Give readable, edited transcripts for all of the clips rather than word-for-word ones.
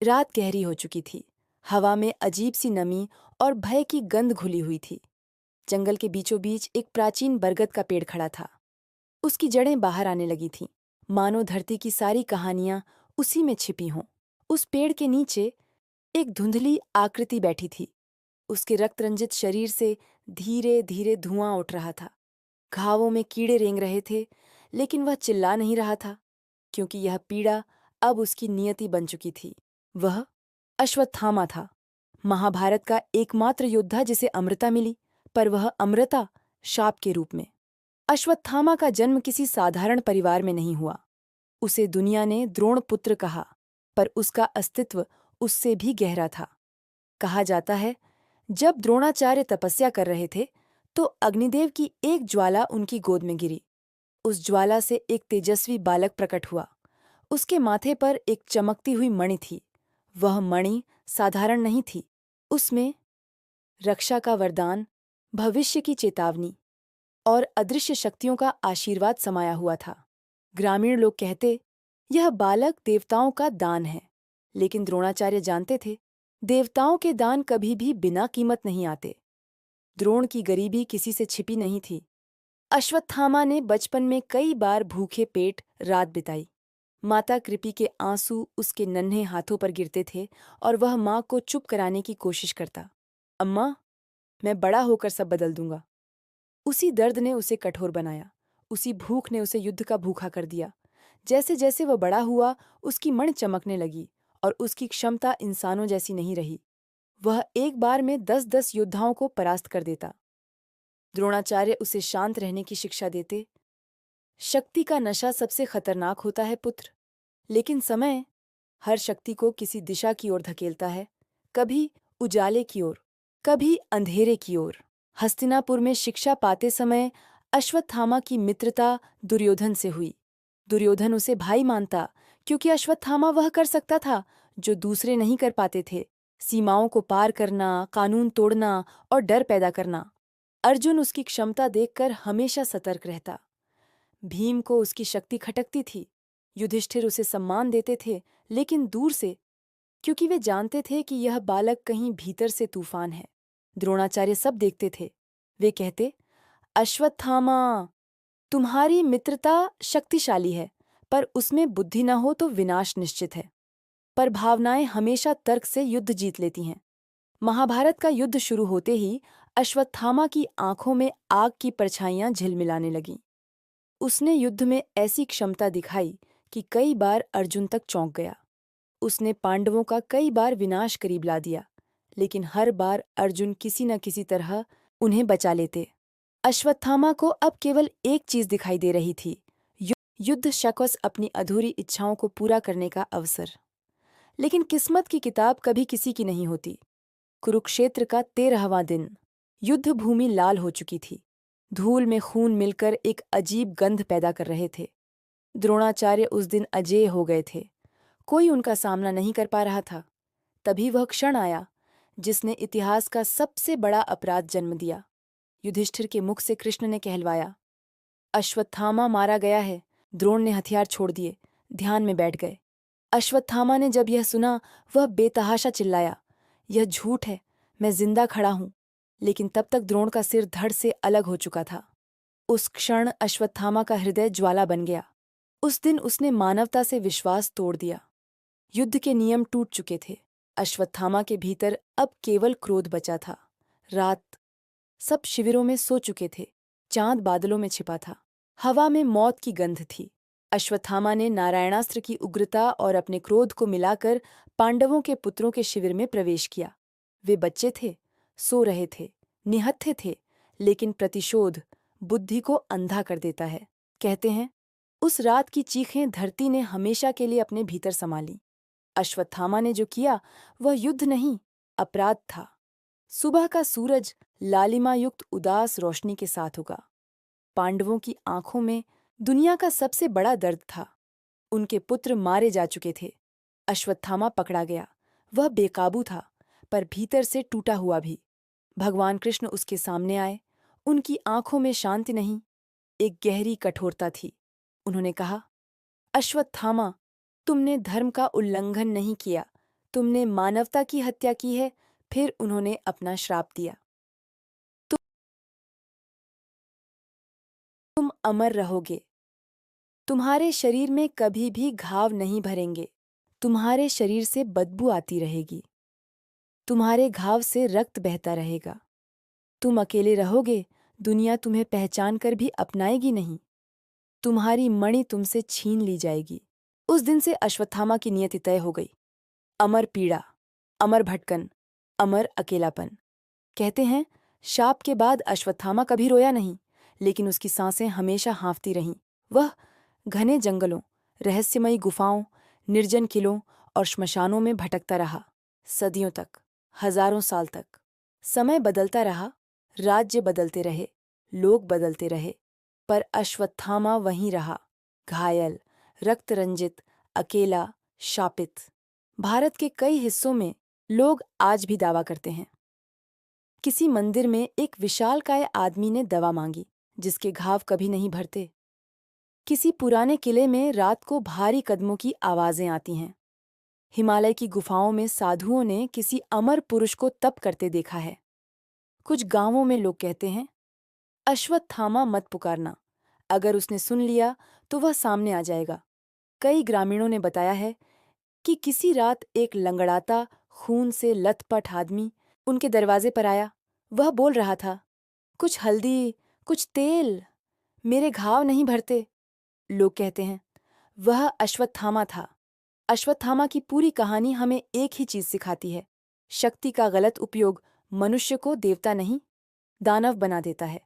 रात गहरी हो चुकी थी। हवा में अजीब सी नमी और भय की गंध घुली हुई थी। जंगल के बीचों बीच एक प्राचीन बरगद का पेड़ खड़ा था। उसकी जड़ें बाहर आने लगी थीं, मानो धरती की सारी कहानियां उसी में छिपी हों। उस पेड़ के नीचे एक धुंधली आकृति बैठी थी। उसके रक्त रंजित शरीर से धीरे धीरे धुआं उठ रहा था। घावों में कीड़े रेंग रहे थे, लेकिन वह चिल्ला नहीं रहा था, क्योंकि यह पीड़ा अब उसकी नियति बन चुकी थी। वह अश्वत्थामा था, महाभारत का एकमात्र योद्धा जिसे अमृता मिली, पर वह अमृता शाप के रूप में। अश्वत्थामा का जन्म किसी साधारण परिवार में नहीं हुआ। उसे दुनिया ने द्रोण पुत्र कहा, पर उसका अस्तित्व उससे भी गहरा था। कहा जाता है, जब द्रोणाचार्य तपस्या कर रहे थे, तो अग्निदेव की एक ज्वाला उनकी गोद में गिरी। उस ज्वाला से एक तेजस्वी बालक प्रकट हुआ। उसके माथे पर एक चमकती हुई मणि थी। वह मणि साधारण नहीं थी। उसमें रक्षा का वरदान, भविष्य की चेतावनी और अदृश्य शक्तियों का आशीर्वाद समाया हुआ था। ग्रामीण लोग कहते, यह बालक देवताओं का दान है। लेकिन द्रोणाचार्य जानते थे, देवताओं के दान कभी भी बिना कीमत नहीं आते। द्रोण की गरीबी किसी से छिपी नहीं थी। अश्वत्थामा ने बचपन में कई बार भूखे पेट रात बिताई। माता कृपि के आंसू उसके नन्हे हाथों पर गिरते थे और वह माँ को चुप कराने की कोशिश करता। अम्मा, मैं बड़ा होकर सब बदल दूंगा। उसी दर्द ने उसे कठोर बनाया। उसी भूख ने उसे युद्ध का भूखा कर दिया। जैसे जैसे वह बड़ा हुआ, उसकी मण चमकने लगी और उसकी क्षमता इंसानों जैसी नहीं रही। वह एक बार में 10-10 योद्धाओं को परास्त कर देता। द्रोणाचार्य उसे शांत रहने की शिक्षा देते। शक्ति का नशा सबसे खतरनाक होता है पुत्र, लेकिन समय हर शक्ति को किसी दिशा की ओर धकेलता है, कभी उजाले की ओर, कभी अंधेरे की ओर। हस्तिनापुर में शिक्षा पाते समय अश्वत्थामा की मित्रता दुर्योधन से हुई। दुर्योधन उसे भाई मानता, क्योंकि अश्वत्थामा वह कर सकता था जो दूसरे नहीं कर पाते थे, सीमाओं को पार करना, कानून तोड़ना और डर पैदा करना। अर्जुन उसकी क्षमता देखकर हमेशा सतर्क रहता। भीम को उसकी शक्ति खटकती थी। युधिष्ठिर उसे सम्मान देते थे, लेकिन दूर से, क्योंकि वे जानते थे कि यह बालक कहीं भीतर से तूफान है। द्रोणाचार्य सब देखते थे। वे कहते, अश्वत्थामा, तुम्हारी मित्रता शक्तिशाली है, पर उसमें बुद्धि न हो तो विनाश निश्चित है। पर भावनाएं हमेशा तर्क से युद्ध जीत लेती हैं। महाभारत का युद्ध शुरू होते ही अश्वत्थामा की आंखों में आग की परछाइयां झिलमिलाने लगीं। उसने युद्ध में ऐसी क्षमता दिखाई कि कई बार अर्जुन तक चौंक गया। उसने पांडवों का कई बार विनाश करीब ला दिया, लेकिन हर बार अर्जुन किसी न किसी तरह उन्हें बचा लेते। अश्वत्थामा को अब केवल एक चीज दिखाई दे रही थी, युद्ध शक्वस अपनी अधूरी इच्छाओं को पूरा करने का अवसर। लेकिन किस्मत की किताब कभी किसी की नहीं होती। कुरुक्षेत्र का 13वां दिन। युद्ध भूमि लाल हो चुकी थी। धूल में खून मिलकर एक अजीब गंध पैदा कर रहे थे। द्रोणाचार्य उस दिन अजेय हो गए थे। कोई उनका सामना नहीं कर पा रहा था। तभी वह क्षण आया जिसने इतिहास का सबसे बड़ा अपराध जन्म दिया। युधिष्ठिर के मुख से कृष्ण ने कहलवाया, अश्वत्थामा मारा गया है। द्रोण ने हथियार छोड़ दिए, ध्यान में बैठ गए। अश्वत्थामा ने जब यह सुना, वह बेतहाशा चिल्लाया, यह झूठ है, मैं जिंदा खड़ा हूं। लेकिन तब तक द्रोण का सिर धड़ से अलग हो चुका था। उस क्षण अश्वत्थामा का हृदय ज्वाला बन गया। उस दिन उसने मानवता से विश्वास तोड़ दिया। युद्ध के नियम टूट चुके थे। अश्वत्थामा के भीतर अब केवल क्रोध बचा था। रात, सब शिविरों में सो चुके थे। चांद बादलों में छिपा था। हवा में मौत की गंध थी। अश्वत्थामा ने नारायणास्त्र की उग्रता और अपने क्रोध को मिलाकर पांडवों के पुत्रों के शिविर में प्रवेश किया। वे बच्चे थे, सो रहे थे, निहत्थे थे, लेकिन प्रतिशोध बुद्धि को अंधा कर देता है। कहते हैं, उस रात की चीखें धरती ने हमेशा के लिए अपने भीतर समा लीं। अश्वत्थामा ने जो किया वह युद्ध नहीं, अपराध था। सुबह का सूरज लालिमा युक्त उदास रोशनी के साथ उगा। पांडवों की आंखों में दुनिया का सबसे बड़ा दर्द था। उनके पुत्र मारे जा चुके थे। अश्वत्थामा पकड़ा गया। वह बेकाबू था, पर भीतर से टूटा हुआ भी। भगवान कृष्ण उसके सामने आए। उनकी आंखों में शांति नहीं, एक गहरी कठोरता थी। उन्होंने कहा, अश्वत्थामा, तुमने धर्म का उल्लंघन नहीं किया, तुमने मानवता की हत्या की है। फिर उन्होंने अपना श्राप दिया। तुम अमर रहोगे। तुम्हारे शरीर में कभी भी घाव नहीं भरेंगे। तुम्हारे शरीर से बदबू आती रहेगी। तुम्हारे घाव से रक्त बहता रहेगा। तुम अकेले रहोगे। दुनिया तुम्हें पहचान कर भी अपनाएगी नहीं। तुम्हारी मणि तुमसे छीन ली जाएगी। उस दिन से अश्वत्थामा की नियति तय हो गई। अमर पीड़ा, अमर भटकन, अमर अकेलापन। कहते हैं, शाप के बाद अश्वत्थामा कभी रोया नहीं, लेकिन उसकी सांसें हमेशा हाँफती रहीं। वह घने जंगलों, रहस्यमयी गुफाओं, निर्जन किलों और श्मशानों में भटकता रहा, सदियों तक, हजारों साल तक। समय बदलता रहा, राज्य बदलते रहे, लोग बदलते रहे, पर अश्वत्थामा वहीं रहा, घायल, रक्त रंजित, अकेला, शापित। भारत के कई हिस्सों में लोग आज भी दावा करते हैं। किसी मंदिर में एक विशालकाय आदमी ने दवा मांगी, जिसके घाव कभी नहीं भरते। किसी पुराने किले में रात को भारी कदमों की आवाजें आती हैं। हिमालय की गुफाओं में साधुओं ने किसी अमर पुरुष को तप करते देखा है। कुछ गांवों में लोग कहते हैं, अश्वत्थामा मत पुकारना, अगर उसने सुन लिया तो वह सामने आ जाएगा। कई ग्रामीणों ने बताया है कि किसी रात एक लंगड़ाता, खून से लथपथ आदमी उनके दरवाजे पर आया। वह बोल रहा था, कुछ हल्दी, कुछ तेल, मेरे घाव नहीं भरते। लोग कहते हैं, वह अश्वत्थामा था। अश्वत्थामा की पूरी कहानी हमें एक ही चीज सिखाती है, शक्ति का गलत उपयोग मनुष्य को देवता नहीं, दानव बना देता है।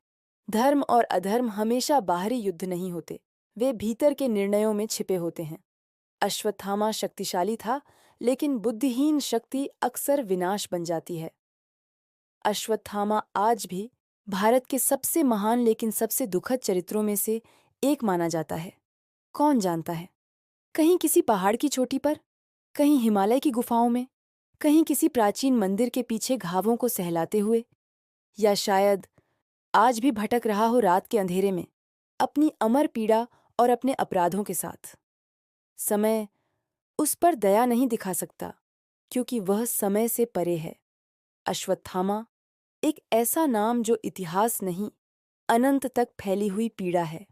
धर्म और अधर्म हमेशा बाहरी युद्ध नहीं होते, वे भीतर के निर्णयों में छिपे होते हैं। अश्वत्थामा शक्तिशाली था, लेकिन बुद्धिहीन शक्ति अक्सर विनाश बन जाती है। अश्वत्थामा आज भी भारत के सबसे महान लेकिन सबसे दुखद चरित्रों में से एक माना जाता है। कौन जानता है, कहीं किसी पहाड़ की चोटी पर, कहीं हिमालय की गुफाओं में, कहीं किसी प्राचीन मंदिर के पीछे घावों को सहलाते हुए, या शायद आज भी भटक रहा हो रात के अंधेरे में, अपनी अमर पीड़ा और अपने अपराधों के साथ। समय उस पर दया नहीं दिखा सकता, क्योंकि वह समय से परे है। अश्वत्थामा एक ऐसा नाम जो इतिहास नहीं, अनंत तक फैली हुई पीड़ा है।